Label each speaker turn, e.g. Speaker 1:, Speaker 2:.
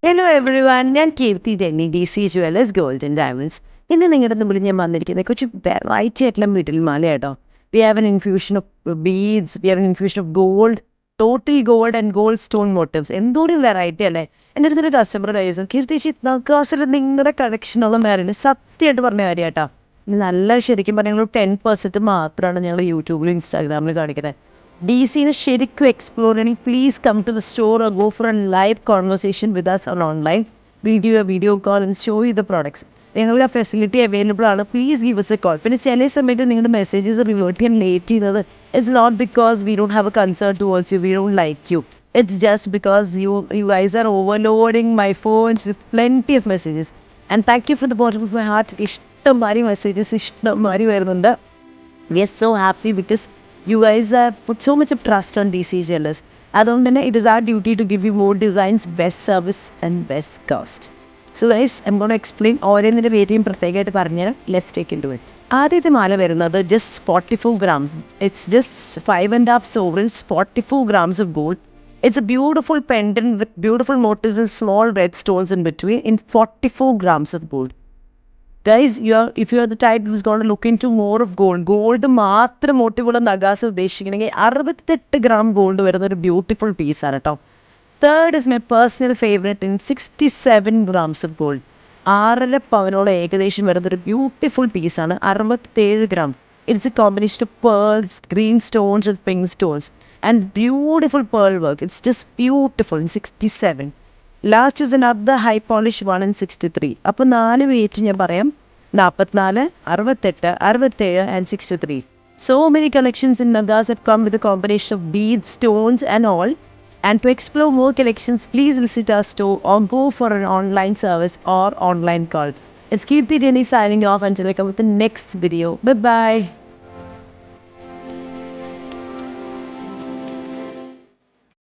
Speaker 1: Hello every one, ഞാൻ കീർത്തി ടെന്നി, DC jewellers gold and diamonds. ഇന്ന് നിങ്ങളുടെ മുമ്പിൽ ഞാൻ വന്നിരിക്കുന്നത് കുറച്ച് വെറൈറ്റി ആയിട്ടുള്ള മിഡിൽ മാല കേട്ടോ. We have an infusion of beads, we have an infusion of gold, total gold and gold stone motifs. എന്തോ ഒരു വെറൈറ്റി അല്ലേ. എൻ്റെ അടുത്തൊരു കസ്റ്റമർ കഴിച്ചു, കീർത്തിച്ചി നഗാസിൽ നിങ്ങളുടെ കളക്ഷനുള്ള മേറിന് സത്യമായിട്ട് പറഞ്ഞ കാര്യം കേട്ടോ. നല്ല ശരിക്കും പറഞ്ഞാൽ 10% മാത്രമാണ് ഞങ്ങൾ യൂട്യൂബിലും ഇൻസ്റ്റാഗ്രാമിലും കാണിക്കുന്നത്. DCനെ ശരിക്കും എക്സ്പ്ലോർ ചെയ്യണമെങ്കിൽ please come to the store or go for a live conversation with us on online. We'll give you a video call and show you the products. നിങ്ങൾക്ക് ആ ഫെസിലിറ്റി അവൈലബിൾ ആണ്. Please give us a call. പിന്നെ ചില സമയത്ത് നിങ്ങളുടെ messages revert ചെയ്യാൻ late ചെയ്യുന്നത് it's not because we don't have a concern towards you, we don't like you. It's just because you guys are overloading my phones with plenty of messages. And thank you from the bottom of my heart. ഇഷ്ടംമാതിരി messages ഇഷ്ടംമാതിരി വരുന്നുണ്ട്. We are so happy because you guys have put so much of trust on DC Jewelers. അതുകൊണ്ട് തന്നെ it is our duty to give you more designs, best service and best cost. So guys, I'm going to explain ഓരോന്നിൻ്റെ പേരെയും പ്രത്യേകമായിട്ട് പറഞ്ഞുതരാം. Let's take into it. ആദ്യത്തെ മാല വരുന്നത് just 44 grams. It's just 5.5 sovereigns, 44 grams of gold. It's a beautiful pendant with beautiful motifs and small red stones in between in 44 grams of gold. Guys, if you are the type who's going to look into more of gold മാത്രം മോട്ടീവുള്ള നഗാസ് ഉദ്ദേശിക്കണമെങ്കിൽ 68 gram gold വരുന്ന ഒരു beautiful പീസാണ് കേട്ടോ. Third is my personal favourite in 67 grams of gold. 6.5 പവനോളം ഏകദേശം വരുന്നൊരു beautiful പീസാണ് 67 gram. It's A combination of pearls, green stones and pink stones and beautiful pearl work. It's just beautiful in 67. Last is another high polish 1 in 63. അപ്പോൾ 4 wait ഞാൻ പറയാം: 44, 68, 67 and 63. So many collections in Nagas have come with a combination of beads, stones and all. And to explore more collections, please visit our store or go for an online service or online call. It's Kirti Denny signing off until I come with the next video. Bye bye.